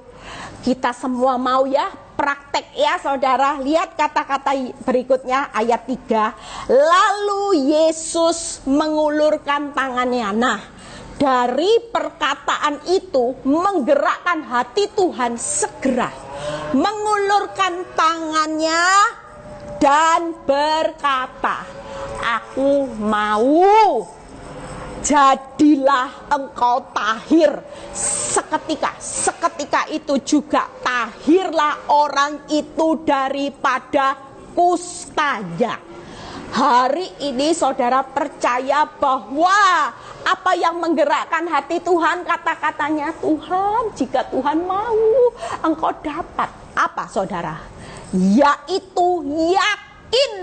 kita semua mau ya praktek ya saudara. Lihat kata-kata berikutnya ayat 3. Lalu Yesus mengulurkan tangannya. Nah, dari perkataan itu menggerakkan hati Tuhan segera mengulurkan tangannya dan berkata, aku mau, jadilah engkau tahir. Seketika itu juga tahirlah orang itu daripada kustanya. Hari ini saudara percaya bahwa apa yang menggerakkan hati Tuhan, kata-katanya Tuhan, jika Tuhan mau, engkau dapat. Apa saudara? Yaitu yakin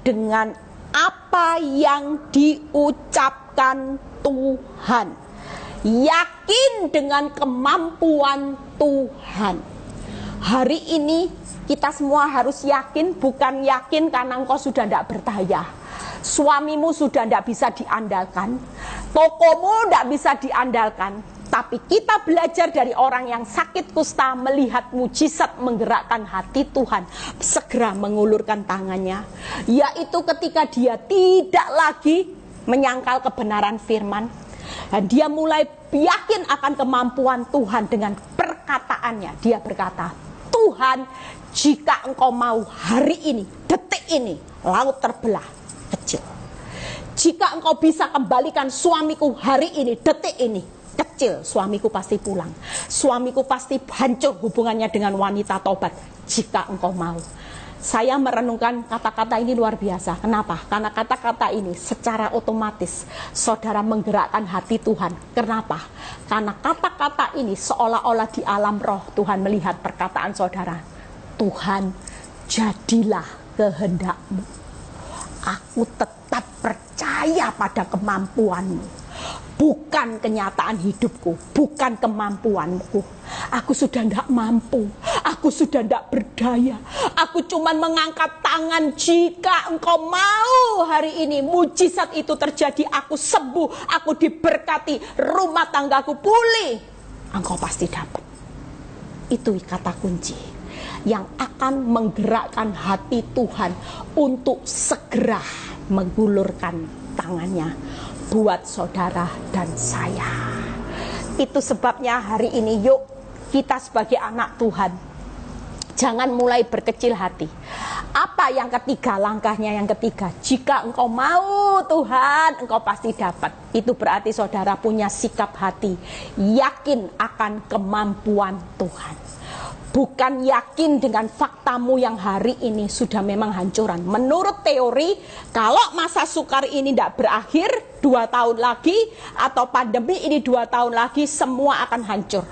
dengan apa yang diucapkan Tuhan. Yakin dengan kemampuan Tuhan. Hari ini kita semua harus yakin, bukan yakin karena engkau sudah tidak berdaya. Suamimu sudah tidak bisa diandalkan, tokomu tidak bisa diandalkan. Tapi kita belajar dari orang yang sakit kusta, melihat mujizat menggerakkan hati Tuhan, segera mengulurkan tangannya. Yaitu ketika dia tidak lagi menyangkal kebenaran firman, dan dia mulai yakin akan kemampuan Tuhan dengan perkataannya. Dia berkata, Tuhan, jika engkau mau hari ini, detik ini, laut terbelah kecil. Jika engkau bisa kembalikan suamiku hari ini, detik ini, kecil, suamiku pasti pulang. Suamiku pasti hancur hubungannya dengan wanita tobat. Jika engkau mau. Saya merenungkan kata-kata ini luar biasa. Kenapa? Karena kata-kata ini secara otomatis saudara menggerakkan hati Tuhan. Kenapa? Karena kata-kata ini seolah-olah di alam roh Tuhan melihat perkataan saudara. Tuhan, jadilah kehendakmu. Aku tetap percaya pada kemampuanmu. Bukan kenyataan hidupku, bukan kemampuanku. Aku sudah tidak mampu, aku sudah tidak berdaya. Aku cuma mengangkat tangan, jika engkau mau hari ini mujizat itu terjadi, aku sembuh, aku diberkati, rumah tanggaku pulih. Engkau pasti dapat. Itu kata kunci yang akan menggerakkan hati Tuhan untuk segera mengulurkan tangannya buat saudara dan saya. Itu sebabnya hari ini yuk kita sebagai anak Tuhan jangan mulai berkecil hati. Apa yang ketiga, langkahnya yang ketiga, jika engkau mau Tuhan, engkau pasti dapat. Itu berarti saudara punya sikap hati yakin akan kemampuan Tuhan. Bukan yakin dengan faktamu yang hari ini sudah memang hancuran. Menurut teori, kalau masa sukar ini tidak berakhir 2 tahun lagi, atau pandemi ini 2 tahun lagi, semua akan hancur.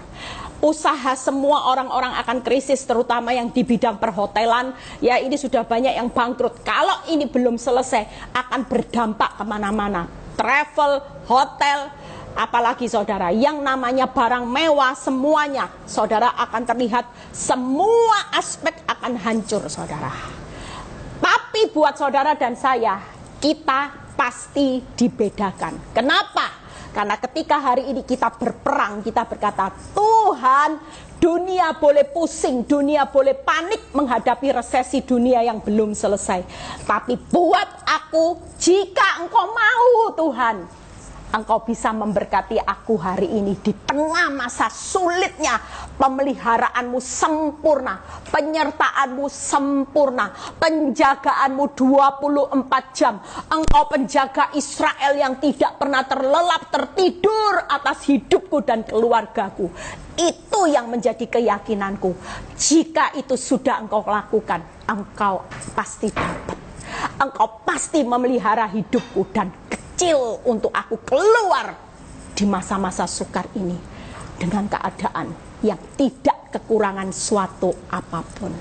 Usaha semua orang-orang akan krisis, terutama yang di bidang perhotelan. Ya, ini sudah banyak yang bangkrut. Kalau ini belum selesai, akan berdampak kemana-mana. Travel, hotel, apalagi saudara, yang namanya barang mewah, semuanya saudara akan terlihat, semua aspek akan hancur saudara. Tapi buat saudara dan saya, kita pasti dibedakan. Kenapa? Karena ketika hari ini kita berperang, kita berkata, Tuhan, dunia boleh pusing, dunia boleh panik menghadapi resesi dunia yang belum selesai. Tapi buat aku, jika engkau mau Tuhan, engkau bisa memberkati aku hari ini di tengah masa sulitnya. Pemeliharaanmu sempurna, penyertaanmu sempurna, penjagaanmu 24 jam. Engkau penjaga Israel yang tidak pernah terlelap tertidur atas hidupku dan keluargaku. Itu yang menjadi keyakinanku. Jika itu sudah engkau lakukan, engkau pasti dapat. Engkau pasti memelihara hidupku dan kecil untuk aku keluar di masa-masa sukar ini dengan keadaan yang tidak kekurangan suatu apapun.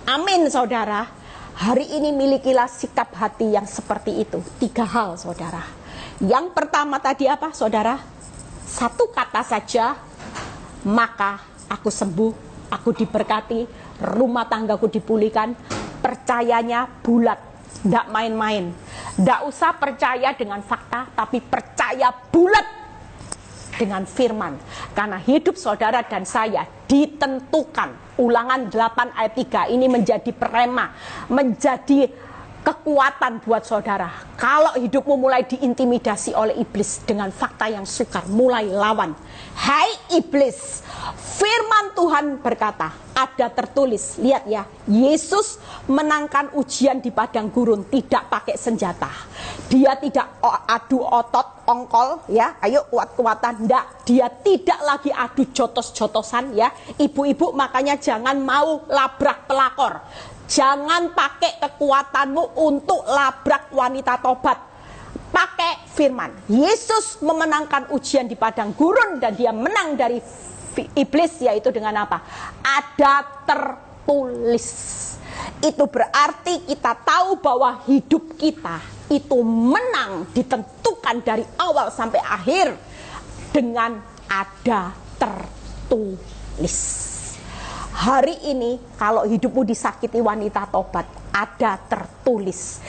Amin, saudara. Hari ini milikilah sikap hati yang seperti itu. 3 hal, saudara. Yang pertama tadi apa, saudara? 1 kata saja, maka aku sembuh, aku diberkati, rumah tanggaku dipulihkan. Percayanya bulat, tidak main-main. Tidak usah percaya dengan fakta, tapi percaya bulat dengan firman. Karena hidup saudara dan saya ditentukan. Ulangan 8 ayat 3 ini menjadi perema, menjadi kekuatan buat saudara. Kalau hidupmu mulai diintimidasi oleh iblis dengan fakta yang sukar, mulai lawan. Hai iblis, firman Tuhan berkata, ada tertulis, lihat ya, Yesus menangkan ujian di padang gurun tidak pakai senjata. Dia tidak adu otot, ongkol, ya, ayo kuat-kuatan, enggak. Dia tidak lagi adu jotos-jotosan, ya. Ibu-ibu makanya jangan mau labrak pelakor. Jangan pakai kekuatanmu untuk labrak wanita tobat. Pakai firman. Yesus memenangkan ujian di padang gurun dan dia menang dari iblis, yaitu dengan apa? Ada tertulis. Itu berarti kita tahu bahwa hidup kita itu menang, ditentukan dari awal sampai akhir dengan ada tertulis. Hari ini kalau hidupmu disakiti wanita tobat, ada tertulis.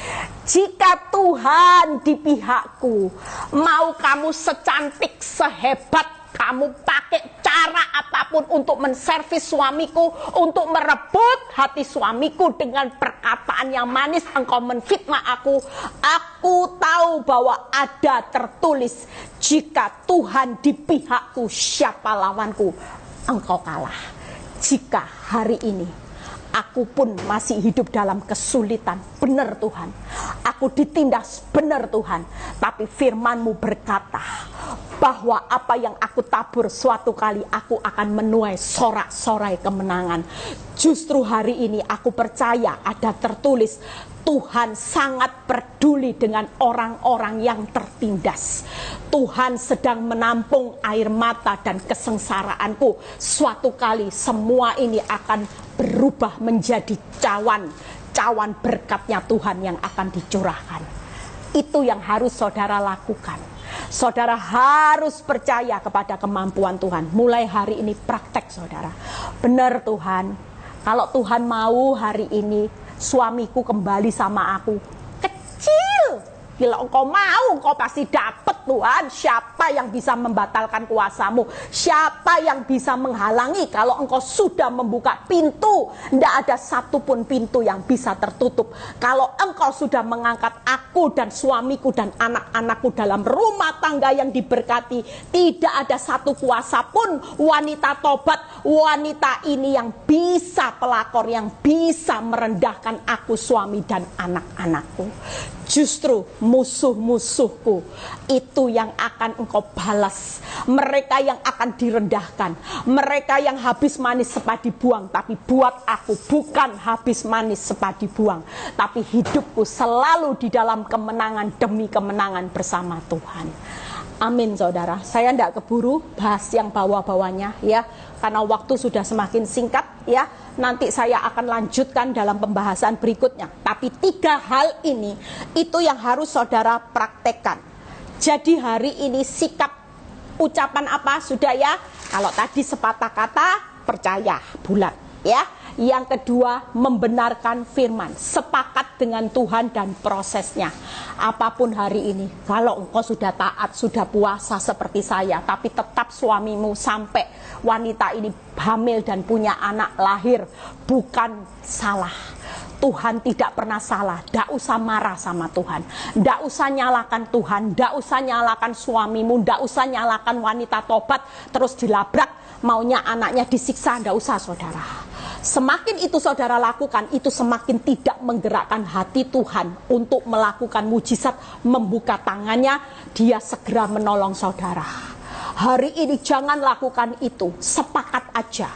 Jika Tuhan di pihakku, mau kamu secantik, sehebat, kamu pakai cara apapun untuk menservis suamiku, untuk merebut hati suamiku dengan perkataan yang manis, engkau menfitnah aku tahu bahwa ada tertulis, jika Tuhan di pihakku, siapa lawanku? Engkau kalah. Jika hari ini aku pun masih hidup dalam kesulitan, benar Tuhan, aku ditindas, benar Tuhan, tapi firman-Mu berkata bahwa apa yang aku tabur suatu kali aku akan menuai sorak-sorai kemenangan. Justru hari ini aku percaya ada tertulis, Tuhan sangat peduli dengan orang-orang yang tertindas. Tuhan sedang menampung air mata dan kesengsaraanku. Suatu kali semua ini akan berubah menjadi cawan berkatnya Tuhan yang akan dicurahkan. Itu yang harus saudara lakukan. Saudara harus percaya kepada kemampuan Tuhan. Mulai hari ini praktek, saudara. Benar Tuhan, kalau Tuhan mau hari ini suamiku kembali sama aku, kecil. Bila engkau mau, engkau pasti dapat Tuhan. Siapa yang bisa membatalkan kuasamu? Siapa yang bisa menghalangi kalau engkau sudah membuka pintu? Tidak ada satupun pintu yang bisa tertutup. Kalau engkau sudah mengangkat aku dan suamiku dan anak-anakku dalam rumah tangga yang diberkati, tidak ada satu kuasa pun wanita tobat, wanita ini yang bisa pelakor, yang bisa merendahkan aku, suami dan anak-anakku. Justru musuh-musuhku itu yang akan engkau balas. Mereka yang akan direndahkan, mereka yang habis manis sepadi buang. Tapi buat aku bukan habis manis sepadi buang, tapi hidupku selalu di dalam kemenangan demi kemenangan bersama Tuhan. Amin, saudara. Saya tidak keburu bahas yang bawah-bawahnya, ya, karena waktu sudah semakin singkat, ya. Nanti saya akan lanjutkan dalam pembahasan berikutnya. Tapi 3 hal ini itu yang harus saudara praktekkan. Jadi hari ini sikap ucapan apa sudah, ya? Kalau tadi sepatah kata percaya bulat, ya. Yang kedua, membenarkan firman, sepakat dengan Tuhan dan prosesnya. Apapun hari ini, kalau engkau sudah taat, sudah puasa seperti saya, tapi tetap suamimu sampai wanita ini hamil dan punya anak lahir, bukan salah. Tuhan tidak pernah salah. Tidak usah marah sama Tuhan. Tidak usah nyalakan Tuhan. Tidak usah nyalakan suamimu. Tidak usah nyalakan wanita tobat terus dilabrak, maunya anaknya disiksa. Tidak usah, saudara. Semakin itu saudara lakukan, itu semakin tidak menggerakkan hati Tuhan untuk melakukan mujizat, membuka tangannya, dia segera menolong saudara. Hari ini jangan lakukan itu, sepakat aja.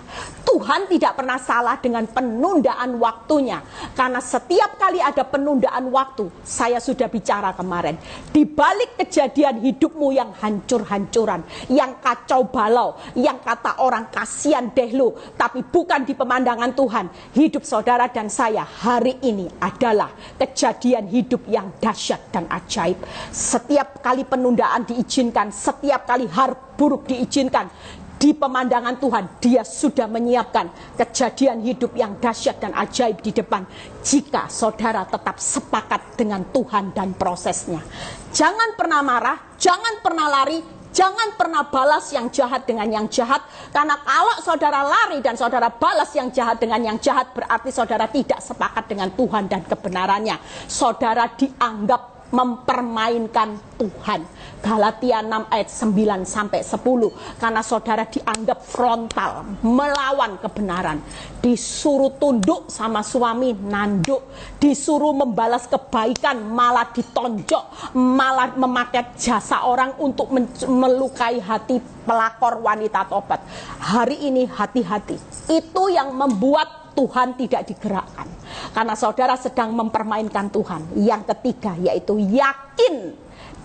Tuhan tidak pernah salah dengan penundaan waktunya. Karena setiap kali ada penundaan waktu, saya sudah bicara kemarin, di balik kejadian hidupmu yang hancur-hancuran, yang kacau balau, yang kata orang kasihan deh lu, tapi bukan di pemandangan Tuhan, hidup saudara dan saya hari ini adalah kejadian hidup yang dahsyat dan ajaib. Setiap kali penundaan diizinkan, setiap kali hal buruk diizinkan, di pemandangan Tuhan, Dia sudah menyiapkan kejadian hidup yang dahsyat dan ajaib di depan. Jika saudara tetap sepakat dengan Tuhan dan prosesnya. Jangan pernah marah, jangan pernah lari, jangan pernah balas yang jahat dengan yang jahat. Karena kalau saudara lari dan saudara balas yang jahat dengan yang jahat, berarti saudara tidak sepakat dengan Tuhan dan kebenarannya. Saudara dianggap mempermainkan Tuhan. Galatia 6 ayat 9 sampai 10. Karena saudara dianggap frontal, melawan kebenaran. Disuruh tunduk sama suami, nanduk. Disuruh membalas kebaikan, malah ditonjok, malah memakai jasa orang untuk melukai hati pelakor wanita tobat. Hari ini hati-hati. Itu yang membuat Tuhan tidak digerakkan. Karena saudara sedang mempermainkan Tuhan. Yang ketiga yaitu yakin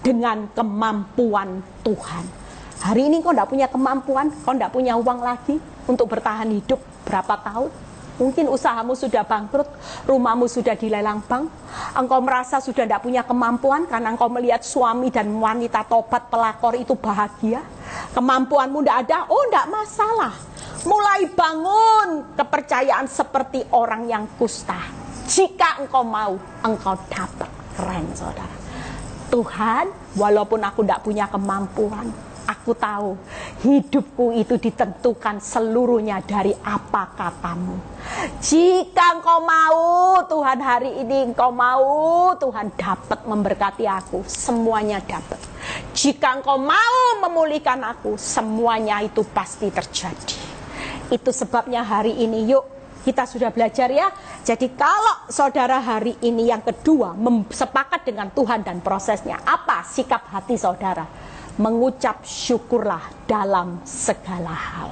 dengan kemampuan Tuhan. Hari ini kau tidak punya kemampuan, kau tidak punya uang lagi untuk bertahan hidup berapa tahun. Mungkin usahamu sudah bangkrut, rumahmu sudah dilelang bank. Engkau merasa sudah tidak punya kemampuan karena engkau melihat suami dan wanita tobat pelakor itu bahagia. Kemampuanmu tidak ada, oh tidak masalah. Mulai bangun kepercayaan seperti orang yang kusta. Jika engkau mau, engkau dapat. Keren saudara. Tuhan, walaupun aku tidak punya kemampuan, aku tahu hidupku itu ditentukan seluruhnya dari apa katamu. Jika engkau mau, Tuhan hari ini engkau mau, Tuhan dapat memberkati aku. Semuanya dapat. Jika engkau mau memulihkan aku, semuanya itu pasti terjadi. Itu sebabnya hari ini yuk kita sudah belajar ya. Jadi kalau saudara hari ini yang kedua sepakat dengan Tuhan dan prosesnya, apa sikap hati saudara? Mengucap syukurlah dalam segala hal.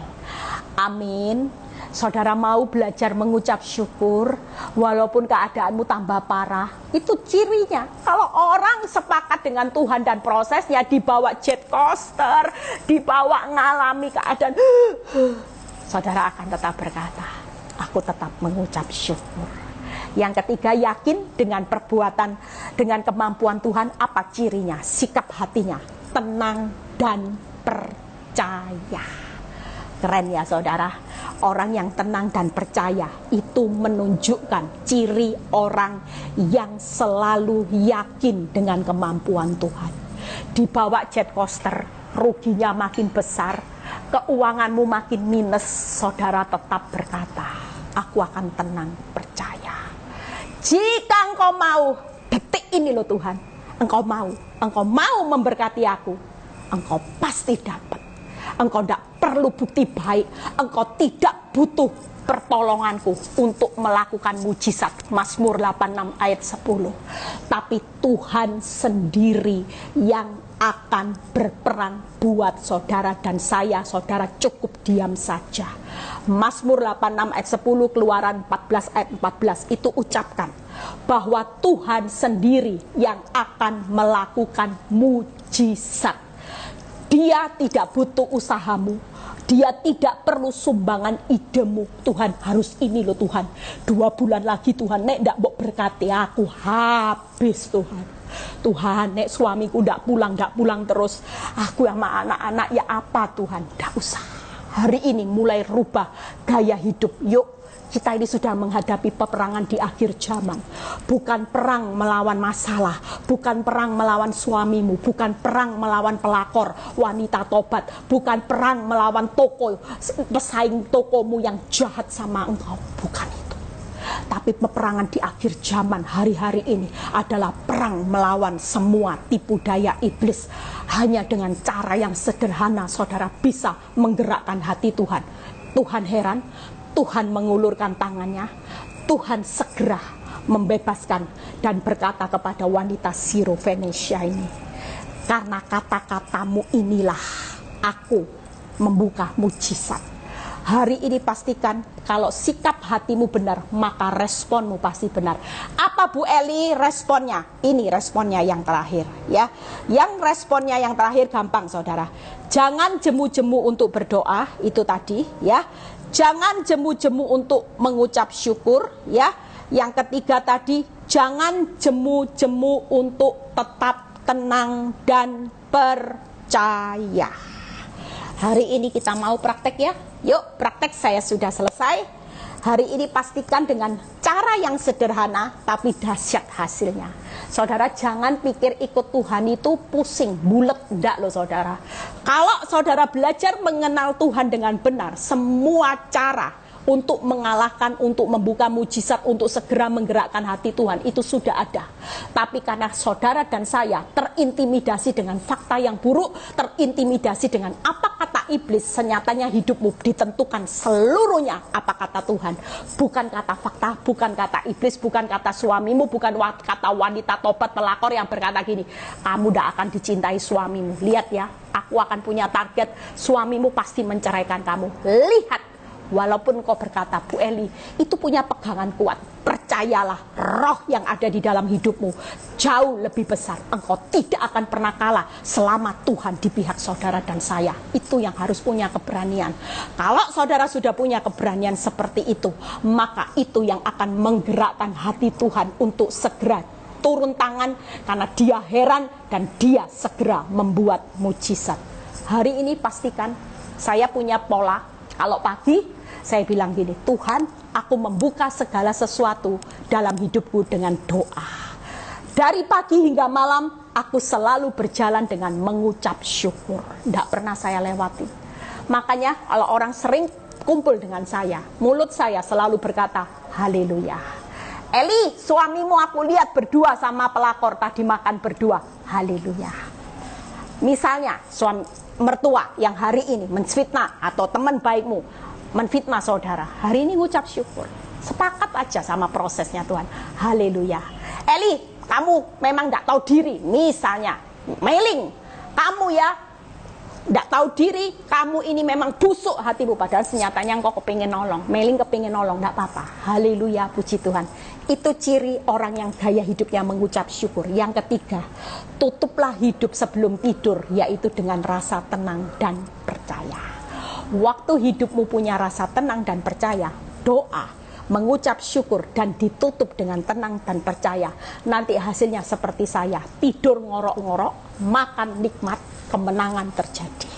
Amin. Saudara mau belajar mengucap syukur walaupun keadaanmu tambah parah. Itu cirinya. Kalau orang sepakat dengan Tuhan dan prosesnya, dibawa jet coaster, dibawa ngalami keadaan, saudara akan tetap berkata, aku tetap mengucap syukur. Yang ketiga, yakin dengan perbuatan, dengan kemampuan Tuhan. Apa cirinya? Sikap hatinya tenang dan percaya. Keren ya saudara. Orang yang tenang dan percaya itu menunjukkan ciri orang yang selalu yakin dengan kemampuan Tuhan. Dibawa jet coaster, ruginya makin besar, keuanganmu makin minus, saudara tetap berkata, aku akan tenang, percaya. Jika engkau mau, detik ini loh Tuhan, engkau mau memberkati aku, engkau pasti dapat. Engkau tidak perlu bukti baik, engkau tidak butuh pertolonganku untuk melakukan mujizat. Mazmur 86 ayat 10. Tapi Tuhan sendiri yang akan berperang buat saudara dan saya. Saudara cukup diam saja. Mazmur 86 ayat 10, Keluaran 14 ayat 14 itu ucapkan bahwa Tuhan sendiri yang akan melakukan mujizat. Dia tidak butuh usahamu. Dia tidak perlu sumbangan idemu. Tuhan harus ini loh Tuhan. 2 bulan lagi Tuhan, nek ndak mau berkati aku habis Tuhan. Tuhan, nek suamiku ndak pulang terus. Aku sama anak-anak ya apa Tuhan? Ndak usah. Hari ini mulai rubah gaya hidup. Yuk. Kita ini sudah menghadapi peperangan di akhir zaman. Bukan perang melawan masalah, bukan perang melawan suamimu, bukan perang melawan pelakor, wanita tobat, bukan perang melawan toko, pesaing tokomu yang jahat sama engkau. Bukan itu. Tapi peperangan di akhir zaman hari-hari ini adalah perang melawan semua tipu daya iblis. Hanya dengan cara yang sederhana saudara bisa menggerakkan hati Tuhan. Tuhan heran, Tuhan mengulurkan tangannya, Tuhan segera membebaskan dan berkata kepada wanita Sirofenesia ini, karena kata-katamu inilah aku membuka mujizat. Hari ini pastikan kalau sikap hatimu benar, maka responmu pasti benar. Apa Bu Eli responnya? Ini responnya yang terakhir ya. Yang responnya yang terakhir gampang saudara. Jangan jemu-jemu untuk berdoa, itu tadi ya. Jangan jemu-jemu untuk mengucap syukur ya. Yang ketiga tadi, jangan jemu-jemu untuk tetap tenang dan percaya. Hari ini kita mau praktek ya. Yuk praktek, saya sudah selesai. Hari ini pastikan dengan cara yang sederhana tapi dahsyat hasilnya. Saudara jangan pikir ikut Tuhan itu pusing, bulet, enggak loh saudara. Kalau saudara belajar mengenal Tuhan dengan benar, semua cara untuk mengalahkan, untuk membuka mujizat, untuk segera menggerakkan hati Tuhan itu sudah ada. Tapi karena saudara dan saya terintimidasi dengan fakta yang buruk, terintimidasi dengan apa kata iblis, senyatanya hidupmu ditentukan seluruhnya apa kata Tuhan. Bukan kata fakta, bukan kata iblis, bukan kata suamimu, bukan kata wanita tobat pelakor yang berkata gini, kamu tidak akan dicintai suamimu. Lihat ya, aku akan punya target, suamimu pasti menceraikan kamu. Lihat, walaupun kau berkata, Bu Eli, itu punya pegangan kuat. Percayalah, roh yang ada di dalam hidupmu jauh lebih besar. Engkau tidak akan pernah kalah selama Tuhan di pihak saudara dan saya. Itu yang harus punya keberanian. Kalau saudara sudah punya keberanian seperti itu, maka itu yang akan menggerakkan hati Tuhan untuk segera turun tangan, karena dia heran dan dia segera membuat mujizat. Hari ini pastikan saya punya pola. Kalau pagi saya bilang gini, Tuhan, aku membuka segala sesuatu dalam hidupku dengan doa. Dari pagi hingga malam, aku selalu berjalan dengan mengucap syukur. Tidak pernah saya lewati. Makanya kalau orang sering kumpul dengan saya, mulut saya selalu berkata, haleluya. Eli, suamimu aku lihat berdua sama pelakor, tadi makan berdua, haleluya. Misalnya, suami mertua yang hari ini menfitnah atau teman baikmu menfitnah saudara, hari ini ngucap syukur, sepakat aja sama prosesnya Tuhan, haleluya. Eli, kamu memang tidak tahu diri, misalnya Meling, kamu ya tidak tahu diri, kamu ini memang busuk hatimu, padahal senyatanya engkau kepingin nolong. Meling kepingin nolong, tidak apa-apa, haleluya, puji Tuhan. Itu ciri orang yang gaya hidupnya mengucap syukur. Yang ketiga, tutuplah hidup sebelum tidur, yaitu dengan rasa tenang dan percaya. Waktu hidupmu punya rasa tenang dan percaya, doa, mengucap syukur dan ditutup dengan tenang dan percaya, nanti hasilnya seperti saya, tidur ngorok-ngorok, makan nikmat, kemenangan terjadi.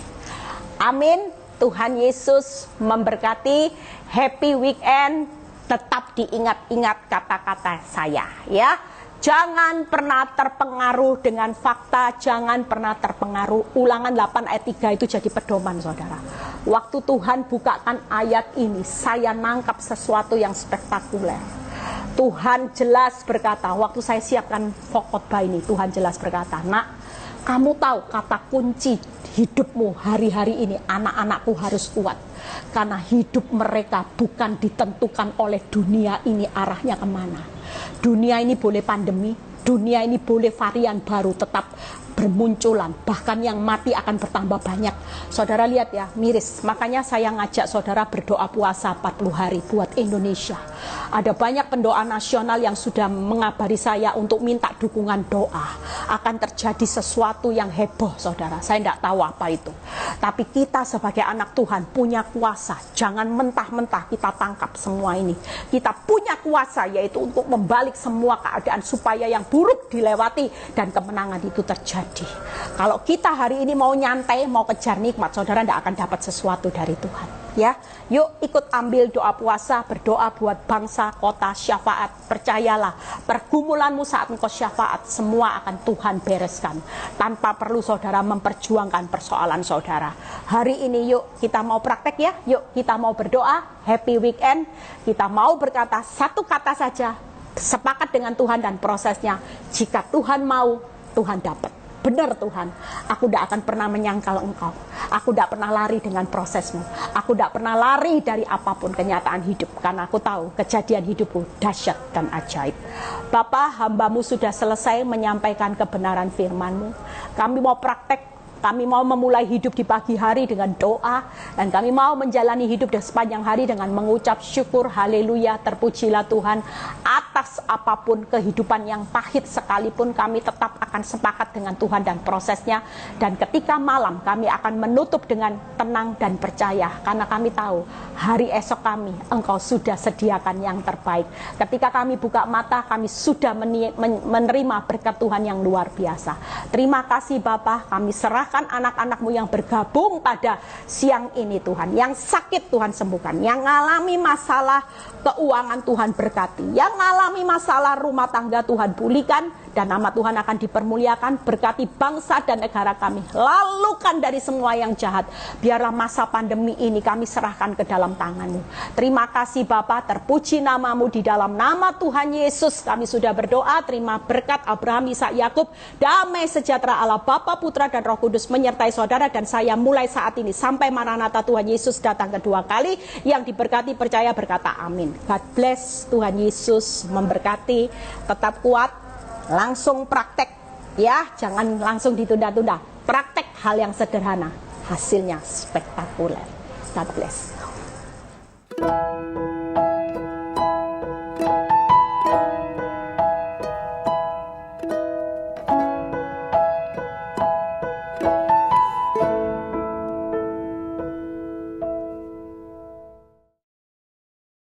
Amin. Tuhan Yesus memberkati. Happy weekend. Tetap diingat-ingat kata-kata saya ya. Jangan pernah terpengaruh dengan fakta, jangan pernah terpengaruh. Ulangan 8 ayat 3 itu jadi pedoman saudara. Waktu Tuhan bukakan ayat ini, saya nangkap sesuatu yang spektakuler. Tuhan jelas berkata, waktu saya siapkan khotbah ini, Tuhan jelas berkata, nak, kamu tahu kata kunci hidupmu hari-hari ini, anak-anakku harus kuat. Karena hidup mereka bukan ditentukan oleh dunia ini arahnya kemana. Dunia ini boleh pandemi, dunia ini boleh varian baru tetap bermunculan, bahkan yang mati akan bertambah banyak. Saudara lihat ya, miris. Makanya saya ngajak saudara berdoa puasa 40 hari buat Indonesia. Ada banyak pendoa nasional yang sudah mengabari saya untuk minta dukungan doa. Akan terjadi sesuatu yang heboh saudara, saya tidak tahu apa itu. Tapi kita sebagai anak Tuhan punya kuasa. Jangan mentah-mentah kita tangkap semua ini. Kita punya kuasa, yaitu untuk membalik semua keadaan supaya yang buruk dilewati dan kemenangan itu terjadi. Kalau kita hari ini mau nyantai, mau kejar nikmat, saudara tidak akan dapat sesuatu dari Tuhan ya. Yuk ikut ambil doa puasa, berdoa buat bangsa, kota, syafaat. Percayalah, pergumulanmu saat engkau syafaat, semua akan Tuhan bereskan tanpa perlu saudara memperjuangkan persoalan saudara. Hari ini yuk kita mau praktek ya. Yuk kita mau berdoa. Happy weekend. Kita mau berkata satu kata saja, sepakat dengan Tuhan dan prosesnya. Jika Tuhan mau, Tuhan dapat. Benar Tuhan, aku tidak akan pernah menyangkal Engkau. Aku tidak pernah lari dengan prosesmu. Aku tidak pernah lari dari apapun kenyataan hidup. Karena aku tahu kejadian hidupku dahsyat dan ajaib. Bapa, hamba-Mu sudah selesai menyampaikan kebenaran firman-Mu. Kami mau praktek Kami mau memulai hidup di pagi hari dengan doa, dan kami mau menjalani hidup di sepanjang hari dengan mengucap syukur. Haleluya, terpujilah Tuhan. Atas apapun kehidupan yang pahit sekalipun, kami tetap akan sepakat dengan Tuhan dan prosesnya. Dan ketika malam, kami akan menutup dengan tenang dan percaya, karena kami tahu hari esok kami Engkau sudah sediakan yang terbaik. Ketika kami buka mata, kami sudah menerima berkat Tuhan yang luar biasa. Terima kasih Bapa, kami serahkan anak-anak-Mu yang bergabung pada siang ini Tuhan. Yang sakit Tuhan sembuhkan, yang mengalami masalah keuangan Tuhan berkati, yang mengalami masalah rumah tangga Tuhan pulihkan, dan nama Tuhan akan dipermuliakan. Berkati bangsa dan negara kami, lalukan dari semua yang jahat. Biarlah masa pandemi ini kami serahkan ke dalam tangan-Mu. Terima kasih Bapa, terpuji nama-Mu. Di dalam nama Tuhan Yesus kami sudah berdoa. Terima berkat Abraham, Ishak, Yakub. Damai sejahtera Allah Bapa, Putra dan Roh Kudus menyertai saudara dan saya mulai saat ini sampai Maranatha Tuhan Yesus datang kedua kali. Yang diberkati percaya berkata amin. God bless. Tuhan Yesus memberkati. Tetap kuat. Langsung praktek ya, jangan langsung ditunda-tunda. Praktek hal yang sederhana, hasilnya spektakuler. God bless.